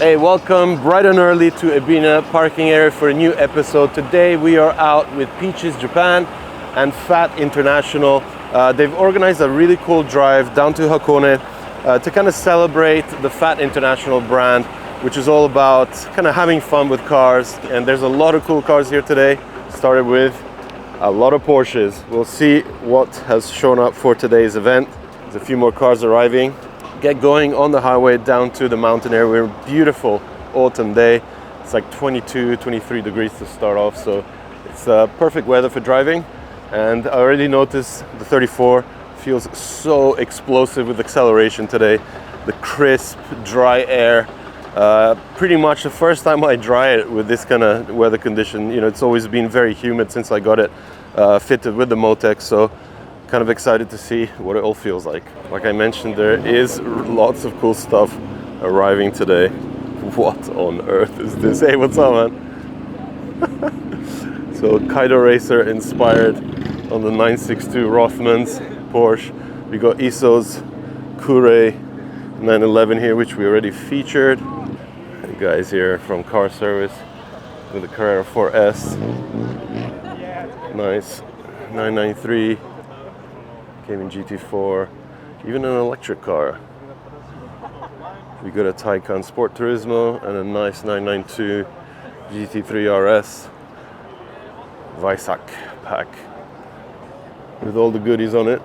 Hey, welcome bright and early to Ebina Parking Area for a new episode. Today we are out with Peaches Japan and Fat International. They've organized a really cool drive down to Hakone to kind of celebrate the Fat International brand, which is all about kind of having fun with cars. And there's a lot of cool cars here today. Started with a lot of Porsches. We'll see what has shown up for today's event. There's a few more cars arriving. Get going on the highway down to the mountain area. We're a beautiful autumn day. It's like 22, 23 degrees to start off, so it's perfect weather for driving. And I already noticed the 34 feels so explosive with acceleration today. The crisp, dry air. Pretty much the first time I dry it with this kind of weather condition. You know, it's always been very humid since I got it fitted with the Motec, so kind of excited to see what it all feels like. Like I mentioned, there is lots of cool stuff arriving today. What on earth is this? Hey, what's up, man? So Kaido Racer inspired on the 962 Rothmans Porsche. We got Isso's Kure 911 here, which we already featured. The guys here from Car Service with the Carrera 4S. Nice. 993. Came in GT4, even an electric car. We got a Taycan Sport Turismo and a nice 992 GT3 RS Vaisak pack with all the goodies on it.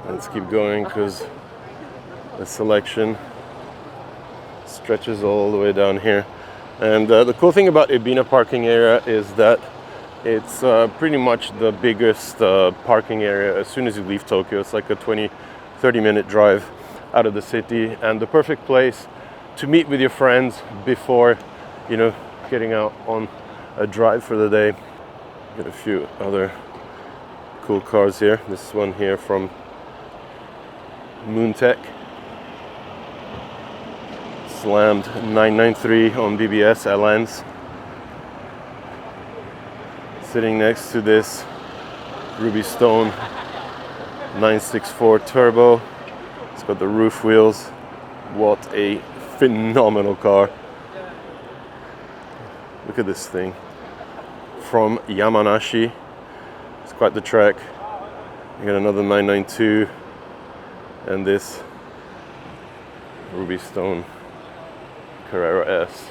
Let's keep going because the selection stretches all the way down here. And the cool thing about Ebina Parking Area is that it's pretty much the biggest parking area as soon as you leave Tokyo. It's like a 20-30 minute drive out of the city, and the perfect place to meet with your friends before, you know, getting out on a drive for the day. Got a few other cool cars here. This one here from Moontech. Slammed 993 on BBS LNs. Sitting next to this Ruby Stone 964 Turbo. It's got the roof wheels. What a phenomenal car. Look at this thing. From Yamanashi. It's quite the trek. You got another 992 and this Ruby Stone Carrera S.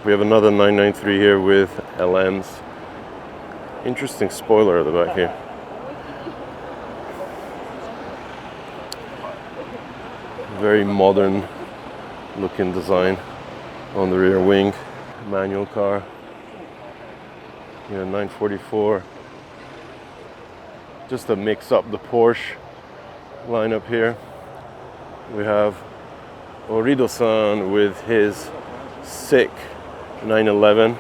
We have another 993 here with LMs. Interesting spoiler at the back here. Very modern looking design on the rear wing. Manual car. Yeah, 944. Just to mix up the Porsche lineup here. We have Orido-san with his sick 911.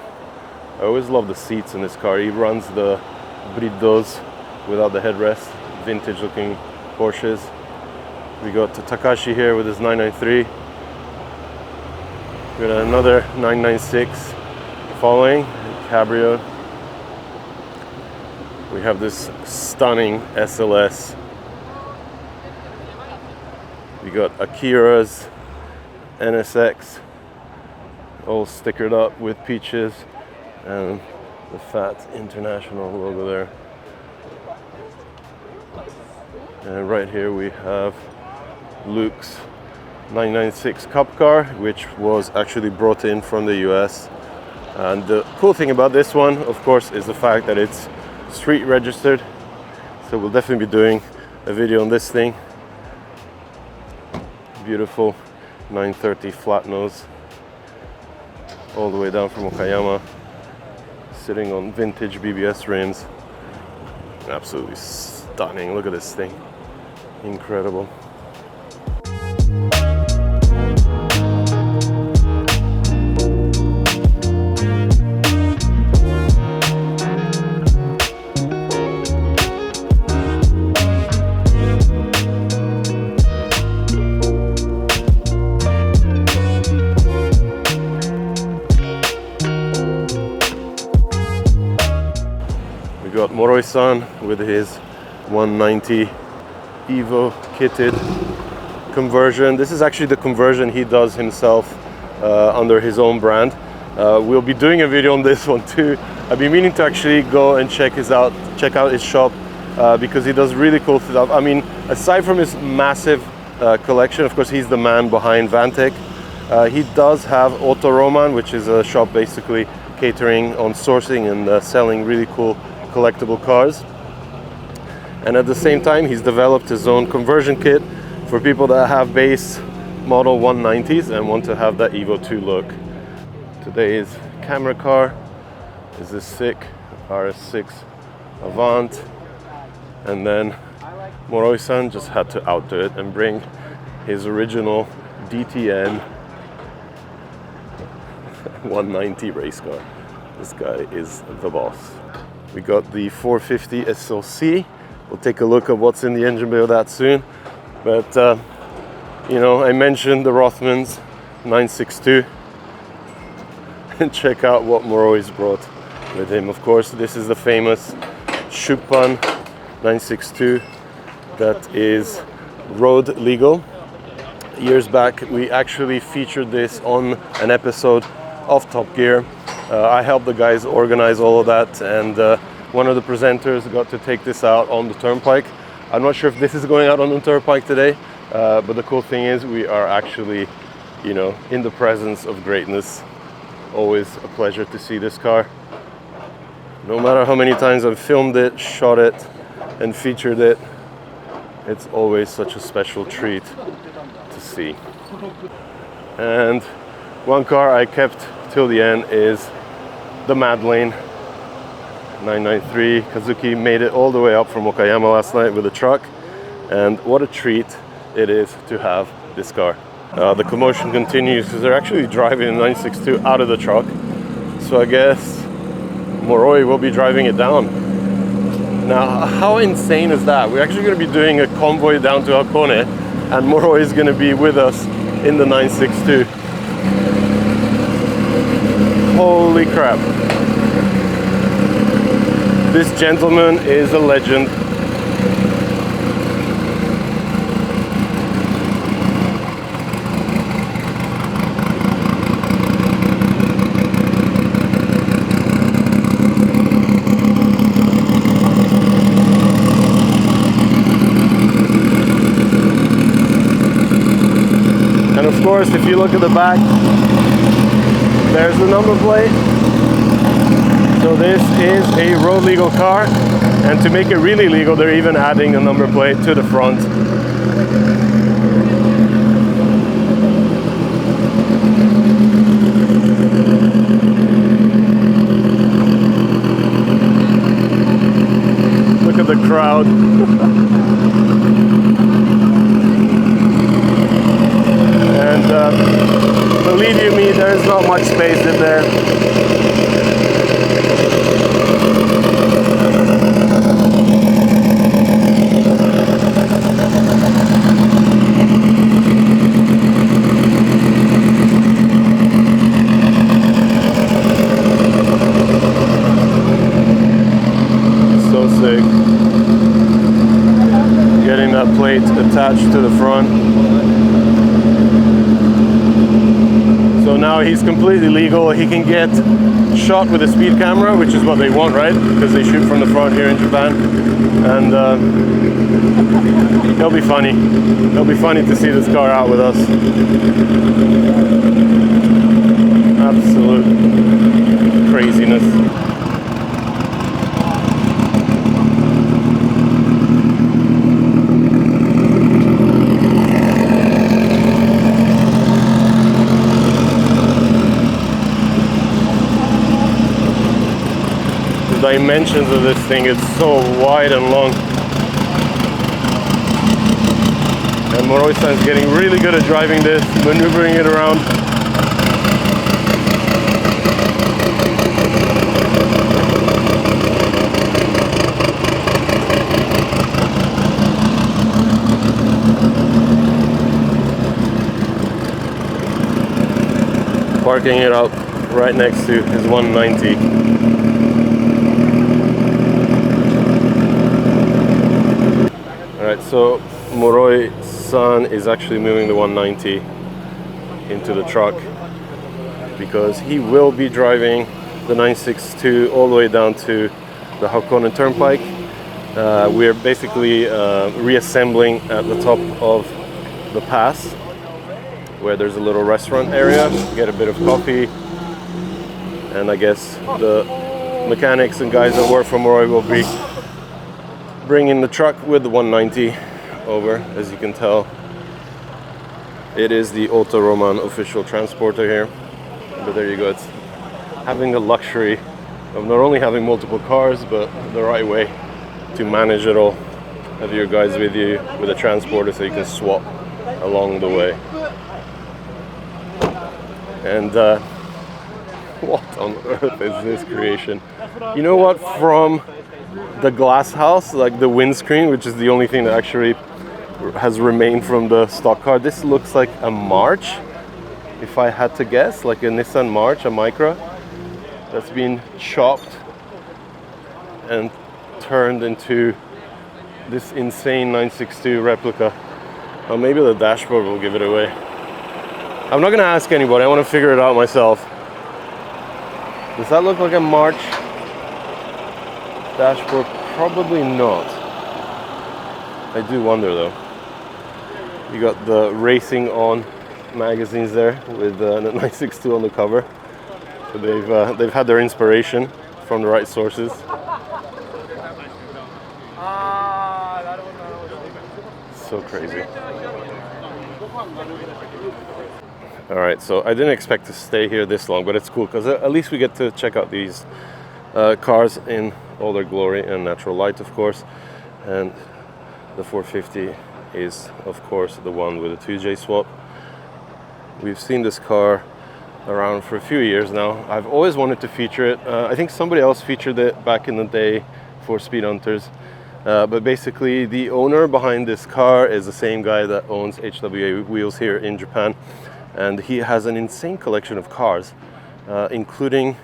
I always love the seats in this car. He runs the Briddos without the headrest, vintage looking Porsches. We got Takashi here with his 993. We got another 996 following, Cabrio. We have this stunning SLS. We got Akira's NSX, all stickered up with peaches. And the Fat International logo there. And right here we have Luke's 996 Cup car, which was actually brought in from the US. And the cool thing about this one, of course, is the fact that it's street registered. So we'll definitely be doing a video on this thing. Beautiful 930 flat nose, all the way down from Okayama. Sitting on vintage BBS rims. Absolutely stunning. Look at this thing. Incredible. Got Moroi-san with his 190 Evo kitted conversion. This is actually the conversion he does himself under his own brand. We'll be doing a video on this one too. I've been meaning to actually go and check out his shop because he does really cool stuff. I mean, aside from his massive collection, of course, he's the man behind Vantech. He does have Autoroman, which is a shop basically catering on sourcing and selling really cool collectible cars. And at the same time, he's developed his own conversion kit for people that have base model 190s and want to have that Evo 2 look. Today's camera car is this sick RS6 Avant, and then Moroi-san just had to outdo it and bring his original DTN 190 race car. This guy is the boss. We got the 450 SLC. We'll take a look at what's in the engine bay of that soon. But you know, I mentioned the Rothmans 962. And check out what Moroi's brought with him. Of course, this is the famous Schupan 962 that is road legal. Years back, we actually featured this on an episode of Top Gear. I helped the guys organize all of that, and one of the presenters got to take this out on the Turnpike. I'm not sure if this is going out on the Turnpike today, but the cool thing is we are actually, you know, in the presence of greatness. Always a pleasure to see this car. No matter how many times I've filmed it, shot it, and featured it, it's always such a special treat to see. And one car I kept till the end is the Madeleine 993. Kazuki made it all the way up from Okayama last night with a truck, and what a treat it is to have this car. The commotion continues because they're actually driving the 962 out of the truck. So I guess Moroi will be driving it down. Now, how insane is that? We're actually going to be doing a convoy down to Hakone, and Moroi is going to be with us in the 962. Holy crap. This gentleman is a legend. And of course, if you look at the back, there's the number plate. So this is a road legal car, and to make it really legal, they're even adding a number plate to the front. Look at the crowd. And believe you me, there's not much space in there. So sick. Getting that plate attached to the front. So now he's completely legal. He can get shot with a speed camera, which is what they want, right? Because they shoot from the front here in Japan. And it'll be funny. It'll be funny to see this car out with us. Absolute craziness. Dimensions of this thing, it's so wide and long. And Moroi-san is getting really good at driving this, maneuvering it around. Parking it up right next to his 190. Alright, so Moroi-san is actually moving the 190 into the truck. because he will be driving the 962 all the way down to the Hakone Turnpike. We're basically reassembling at the top of the pass where there's a little restaurant area, get a bit of coffee, and I guess the mechanics and guys that work for Moroi will be bringing the truck with the 190 over. As you can tell, it is the Auto Roman official transporter here. But there you go, it's having the luxury of not only having multiple cars, but the right way to manage it all. Have your guys with you with a transporter so you can swap along the way. And what on earth is this creation? You know what, from the glass house, like the windscreen, which is the only thing that actually has remained from the stock car, this looks like a March, if I had to guess, like a Nissan March, a Micra, that's been chopped and turned into this insane 962 replica. Or maybe the dashboard will give it away. I'm not gonna ask anybody, I want to figure it out myself. Does that look like a March dashboard? Probably not. I do wonder though. You got the Racing On magazines there with the 962 on the cover. So they've had their inspiration from the right sources. So crazy. All right, so I didn't expect to stay here this long, but it's cool because at least we get to check out these cars in all their glory and natural light, of course. And the 450 is, of course, the one with a 2J swap. We've seen this car around for a few years now. I've always wanted to feature it. I think somebody else featured it back in the day for Speed Hunters. But basically, the owner behind this car is the same guy that owns HWA Wheels here in Japan. And he has an insane collection of cars, including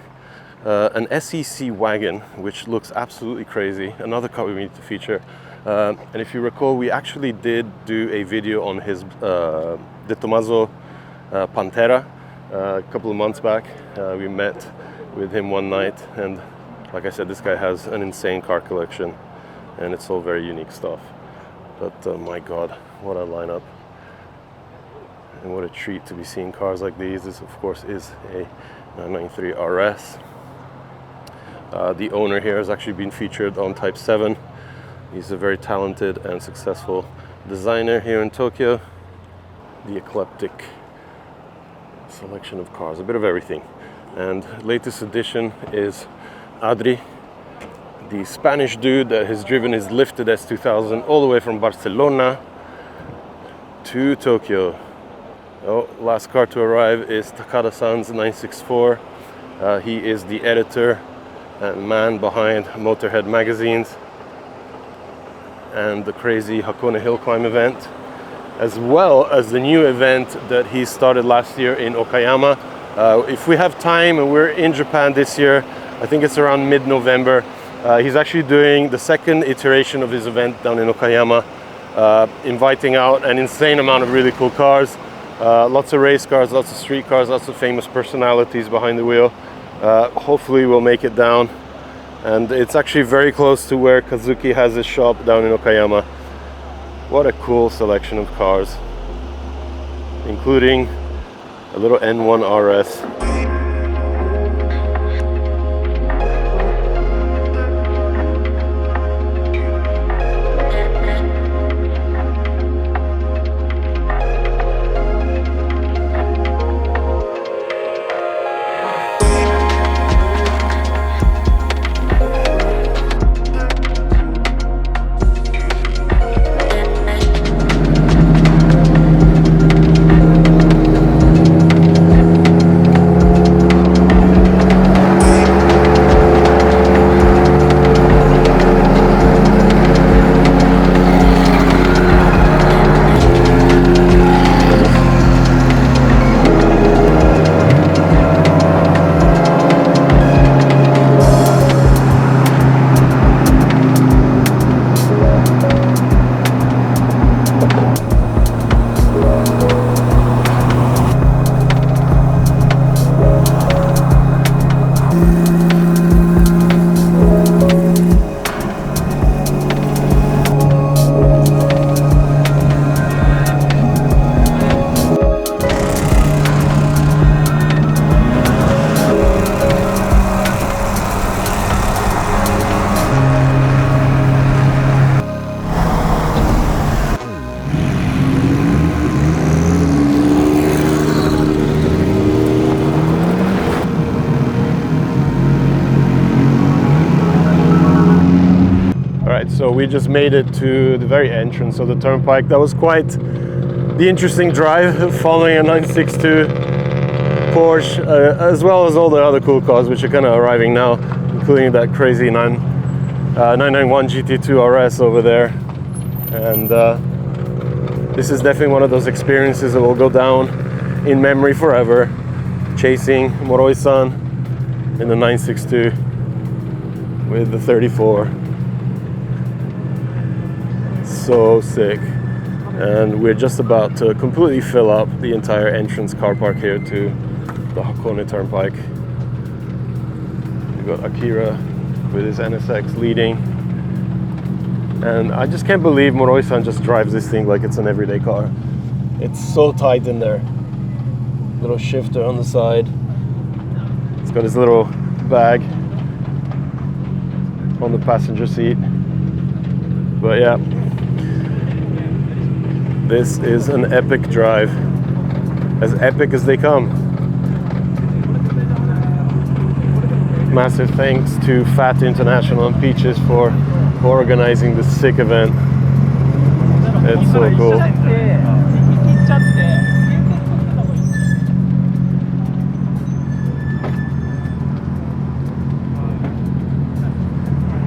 an SEC wagon, which looks absolutely crazy. Another car we need to feature. And if you recall, we actually did do a video on his De Tomaso Pantera a couple of months back. We met with him one night, and like I said, this guy has an insane car collection, and it's all very unique stuff. But my God, what a lineup. And what a treat to be seeing cars like these. This, of course, is a 993 RS. The owner here has actually been featured on Type 7. He's a very talented and successful designer here in Tokyo. The eclectic selection of cars, a bit of everything. And latest addition is Adri, the Spanish dude that has driven his lifted S2000 all the way from Barcelona to Tokyo. Oh, last car to arrive is Takada-san's 964. He is the editor and man behind Motorhead magazines and the crazy Hakone Hill Climb event, as well as the new event that he started last year in Okayama. If we have time and we're in Japan this year, I think it's around mid-November, he's actually doing the second iteration of his event down in Okayama, inviting out an insane amount of really cool cars. Lots of race cars, lots of street cars, lots of famous personalities behind the wheel. Hopefully we'll make it down. And it's actually very close to where Kazuki has his shop down in Okayama. What a cool selection of cars, including a little N1 RS. So we just made it to the very entrance of the turnpike. That was quite the interesting drive, following a 962 Porsche, as well as all the other cool cars which are kind of arriving now, including that crazy 991 GT2 RS over there. And this is definitely one of those experiences that will go down in memory forever, chasing Moroi-san in the 962 with the 34. So sick. And we're just about to completely fill up the entire entrance car park here to the Hakone Turnpike. We've got Akira with his NSX leading. And I just can't believe Moroi-san just drives this thing like it's an everyday car. It's so tight in there. Little shifter on the side. It's got his little bag on the passenger seat. But yeah, this is an epic drive. As epic as they come. Massive thanks to Fat International and Peaches for organizing this sick event. It's so cool.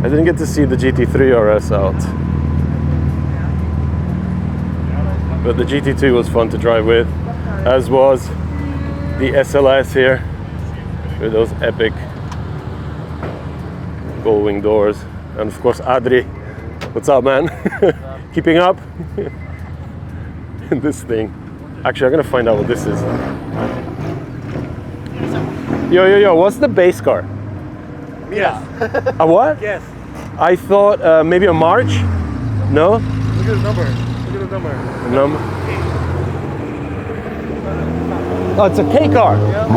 I didn't get to see the GT3 RS out, but the GT2 was fun to drive with, as was the SLS here with those epic gold wing doors. And of course Adri, what's up, man? Keeping up? This thing. Actually, I'm gonna find out what this is. Yo, what's the base car? Yes. A what? Yes. I thought maybe a March? No? Look at the number. Look at the number. Oh, it's a K car. Yeah.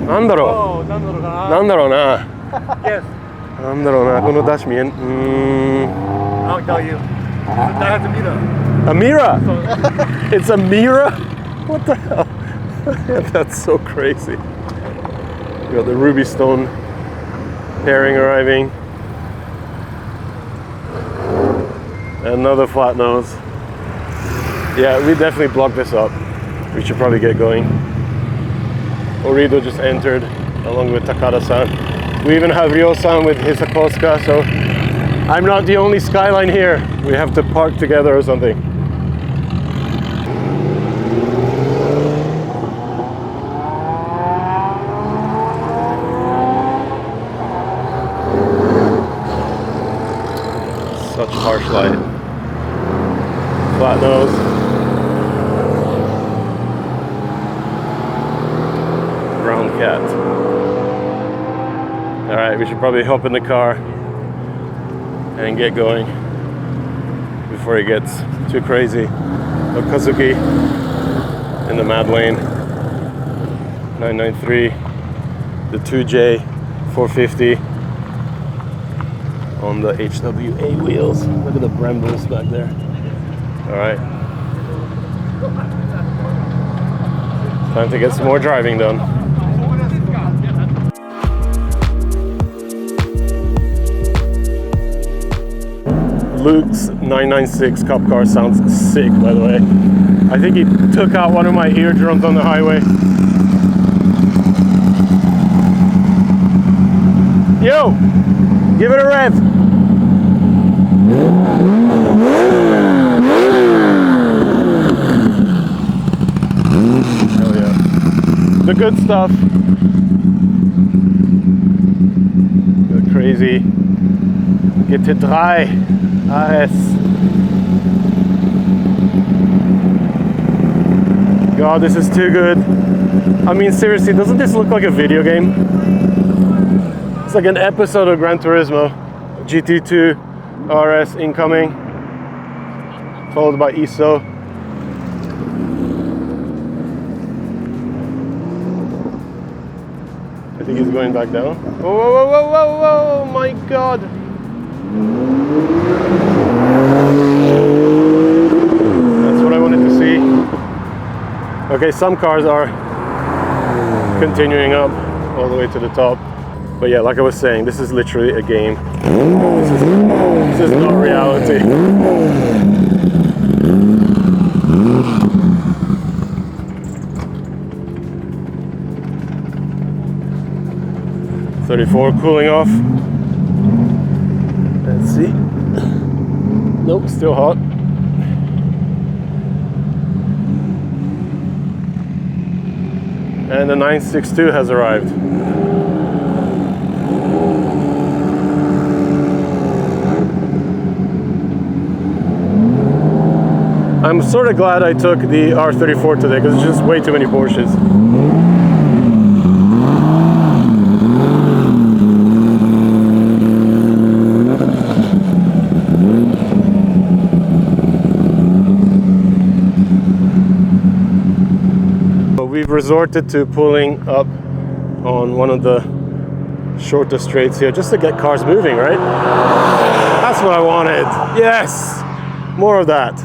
なんだろ Oh, なんだろうう。な。なんだろうな。 Yes. なんだろうな。このダッシュ見えん。I'll tell you. That has a mirror. A Mira. So, It's a Mira. What the hell? That's so crazy. We got the Ruby Stone pairing arriving. Another flat nose. Yeah, we definitely blocked this up. We should probably get going. Orido just entered along with Takada-san. We even have Ryo-san with his Hakosuka, so I'm not the only Skyline here. We have to park together or something. Such harsh light. Flat nose. Brown cat. All right, we should probably hop in the car and get going before it gets too crazy. Okazuki in the mad lane. 993, the 2J 450 on the HWA wheels. Look at the Brembos back there. All right. Time to get some more driving done. Luke's 996 Cup car sounds sick, by the way. I think he took out one of my eardrums on the highway. Yo, give it a rev. Hell yeah. The good stuff. The crazy GT3 RS. God, this is too good. I mean, seriously, doesn't this look like a video game? It's like an episode of Gran Turismo. GT2 RS incoming, followed by ISO. I think he's going back down. Whoa, whoa, whoa, whoa, whoa, my God. That's what I wanted to see. Okay, some cars are continuing up all the way to the top. But yeah, like I was saying, this is literally a game. This is not reality. .34 cooling off. Let's see. Nope, still hot. And the 962 has arrived. I'm sort of glad I took the R34 today because it's just way too many Porsches. We've resorted to pulling up on one of the shorter straights here just to get cars moving, right? That's what I wanted. Yes! More of that.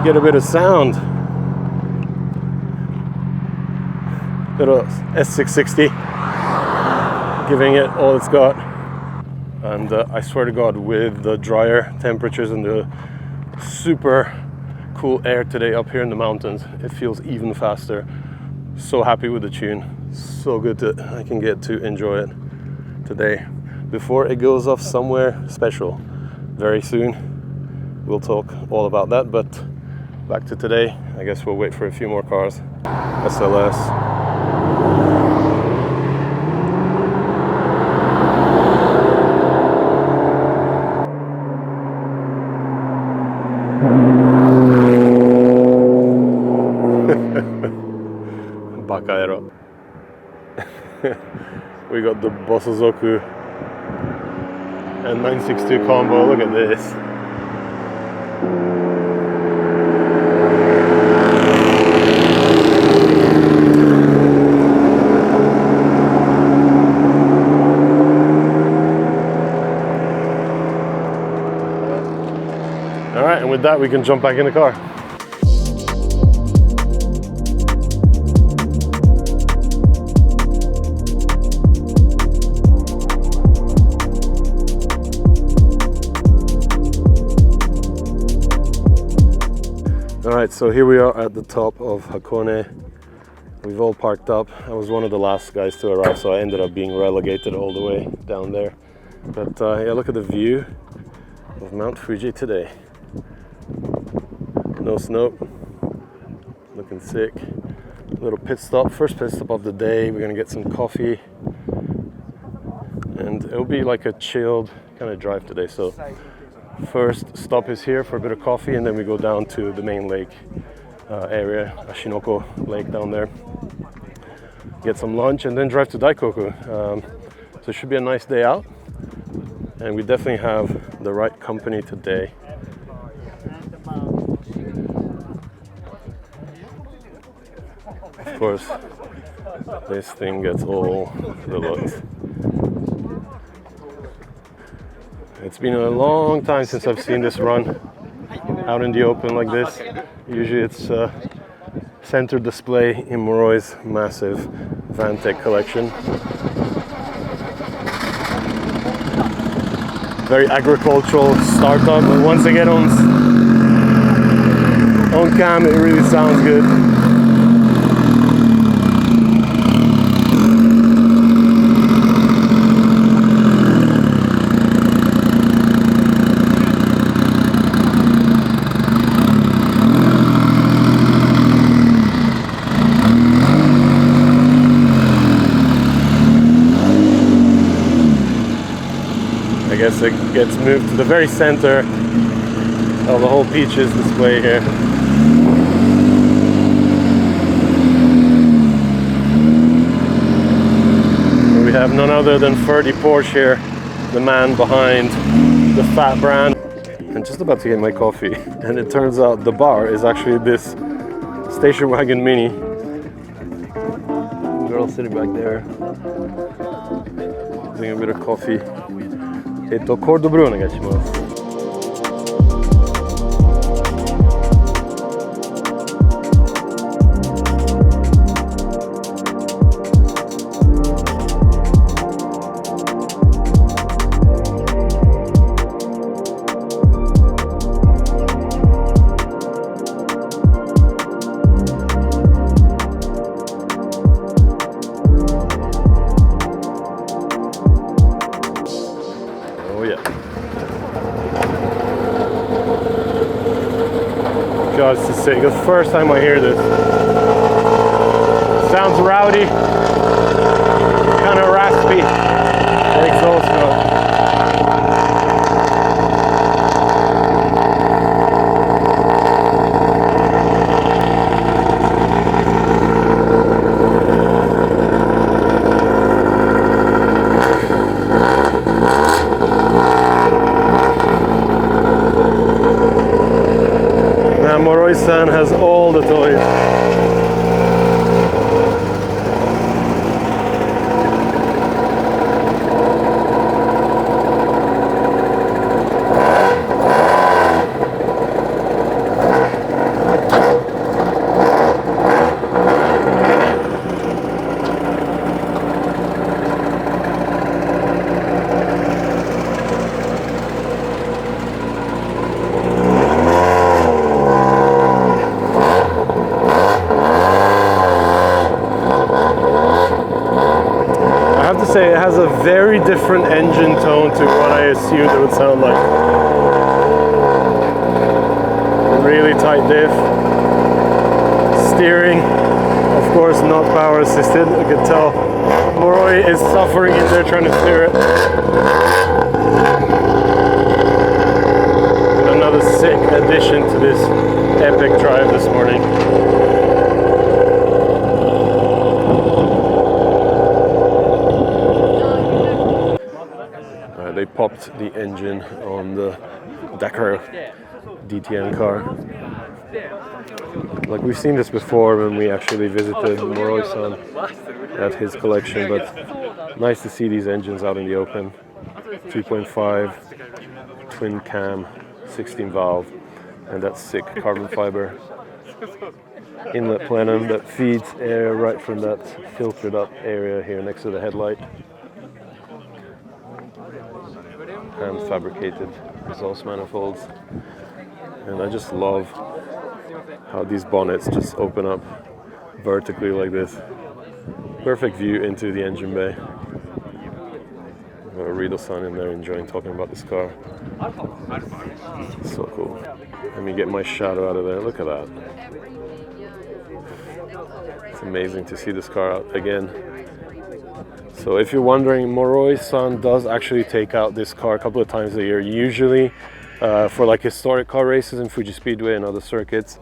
Get a bit of sound. Bit of S660. Giving it all it's got. And I swear to God, with the drier temperatures and the super cool air today up here in the mountains, it feels even faster. So happy with the tune. So good that I can get to enjoy it today before it goes off somewhere special very soon. We'll talk all about that, but back to today. I guess we'll wait for a few more cars. SLS. Bakaero. We got the Bosozoku and 962 combo. Look at this. All right, and with that, we can jump back in the car. Alright, so here we are at the top of Hakone. We've all parked up. I was one of the last guys to arrive, so I ended up being relegated all the way down there. But yeah, look at the view of Mount Fuji today. No snow. Looking sick. Little pit stop, first pit stop of the day. We're gonna get some coffee. And it'll be like a chilled kind of drive today. So first stop is here for a bit of coffee, and then we go down to the main lake area, Ashinoko Lake down there. Get some lunch and then drive to Daikoku. So it should be a nice day out, and we definitely have the right company today. Of course, this thing gets all the looks. It's been a long time since I've seen this run out in the open like this. Usually it's center display in Moroi's massive Vantech collection. Very agricultural startup, but once they get on cam, it really sounds good. I guess it gets moved to the very center of the whole Peaches display here. And we have none other than Ferdy Porsche here, the man behind the Fat brand. I'm just about to get my coffee, and it turns out the bar is actually this station wagon mini. Girl sitting back there, doing a bit of coffee. コールドブルーお願いします。God, this is sick. It's the first time I hear this. Sounds rowdy, kind of raspy. The exhaust note. Moroi-san has all the toys. Say it has a very different engine tone to what I assumed it would sound like. Really tight diff. Steering, of course, not power assisted. You can tell Moroi is suffering in there trying to steer it. Another sick addition to this epic drive this morning. They popped the engine on the Dakar DTM car. Like, we've seen this before when we actually visited Moroi-san at his collection, but nice to see these engines out in the open. 3.5 twin cam, 16 valve, and that sick carbon fiber inlet plenum that feeds air right from that filtered up area here next to the headlight. Hand fabricated exhaust manifolds, and I just love how these bonnets just open up vertically like this. Perfect view into the engine bay. Rido-san in there enjoying talking about this car. So cool. Let me get my shadow out of there. Look at that. It's amazing to see this car out again. So if you're wondering, Moroi-san does actually take out this car a couple of times a year, usually for like historic car races in Fuji Speedway and other circuits.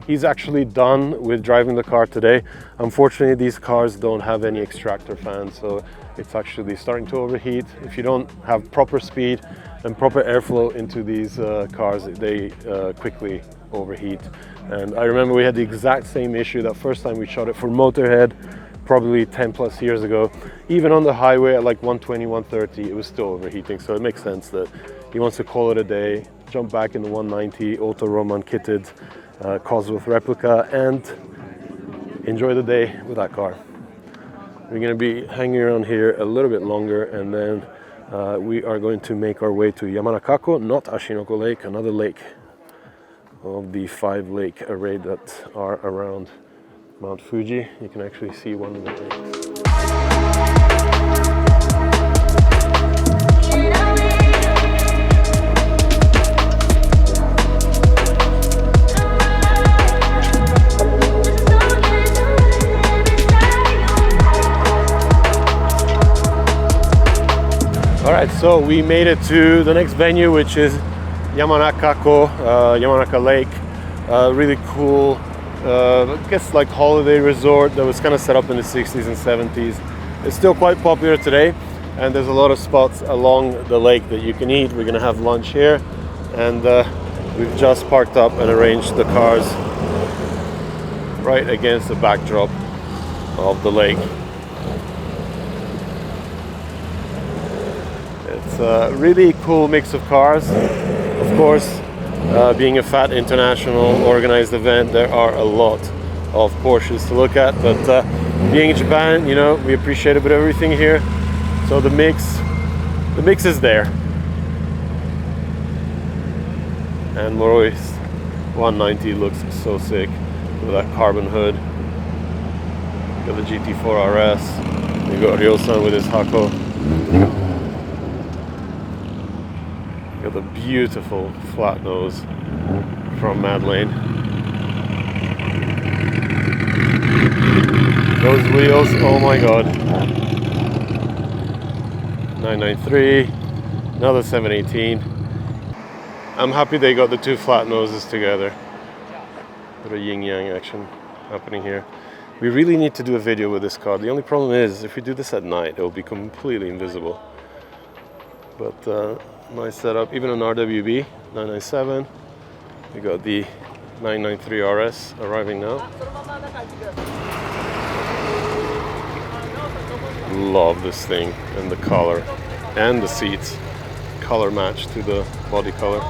He's actually done with driving the car today. Unfortunately, these cars don't have any extractor fans, so it's actually starting to overheat. If you don't have proper speed and proper airflow into these cars, they quickly overheat. And I remember we had the exact same issue that first time we shot it for Motorhead, probably 10 plus years ago. Even on the highway at like 120, 130, it was still overheating. So it makes sense that he wants to call it a day, jump back in the 190 Auto Roman kitted Cosworth replica and enjoy the day with that car. We're going to be hanging around here a little bit longer, and then we are going to make our way to Yamanaka, not Ashinoko Lake, another lake of the 5 lake array that are around Mount Fuji. You can actually see one of the lakes. All right, so we made it to the next venue, which is Yamanaka Lake. Really cool, I guess like holiday resort that was kind of set up in the 60s and 70s. It's still quite popular today, and there's a lot of spots along the lake that you can eat. We're gonna have lunch here, and we've just parked up and arranged the cars right against the backdrop of the lake. It's a really cool mix of cars. Of course, being a FAT International organized event, there are a lot of Porsches to look at, but being in Japan, you know, we appreciate a bit of everything here. So the mix is there. And Moroi's 190 looks so sick with that carbon hood. You got the GT4 RS. You got Ryo-san with his Hako. You got the beautiful flat nose from Mad Lane. Those wheels, oh my god. 993, another 718. I'm happy they got the two flat noses together. Bit of yin-yang action happening here. We really need to do a video with this car. The only problem is, if we do this at night, it will be completely invisible. But nice setup, even on RWB 997. We got the 993 RS arriving now. Love this thing, and the color and the seats. Color match to the body color.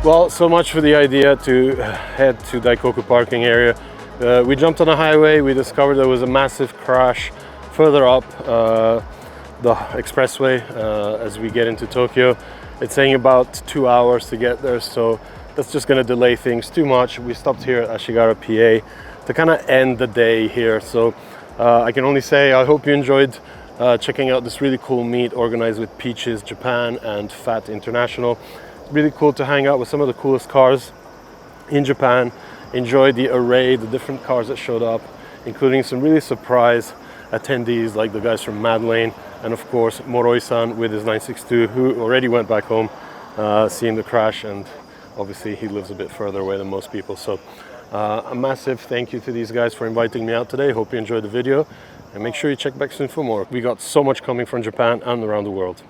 Well, so much for the idea to head to Daikoku Parking Area. We jumped on a highway, we discovered there was a massive crash further up the expressway as we get into Tokyo. It's saying about 2 hours to get there, so that's just going to delay things too much. We stopped here at Ashigara, PA to kind of end the day here. So I can only say I hope you enjoyed checking out this really cool meet organized with Peaches Japan and Fat International. Really cool to hang out with some of the coolest cars in Japan, enjoy the array, the different cars that showed up, including some really surprise attendees like the guys from Mad Lane, and of course Moroi-san with his 962, who already went back home seeing the crash, and obviously he lives a bit further away than most people. So a massive thank you to these guys for inviting me out today. Hope you enjoyed the video, and make sure you check back soon for more. We got so much coming from Japan and around the world.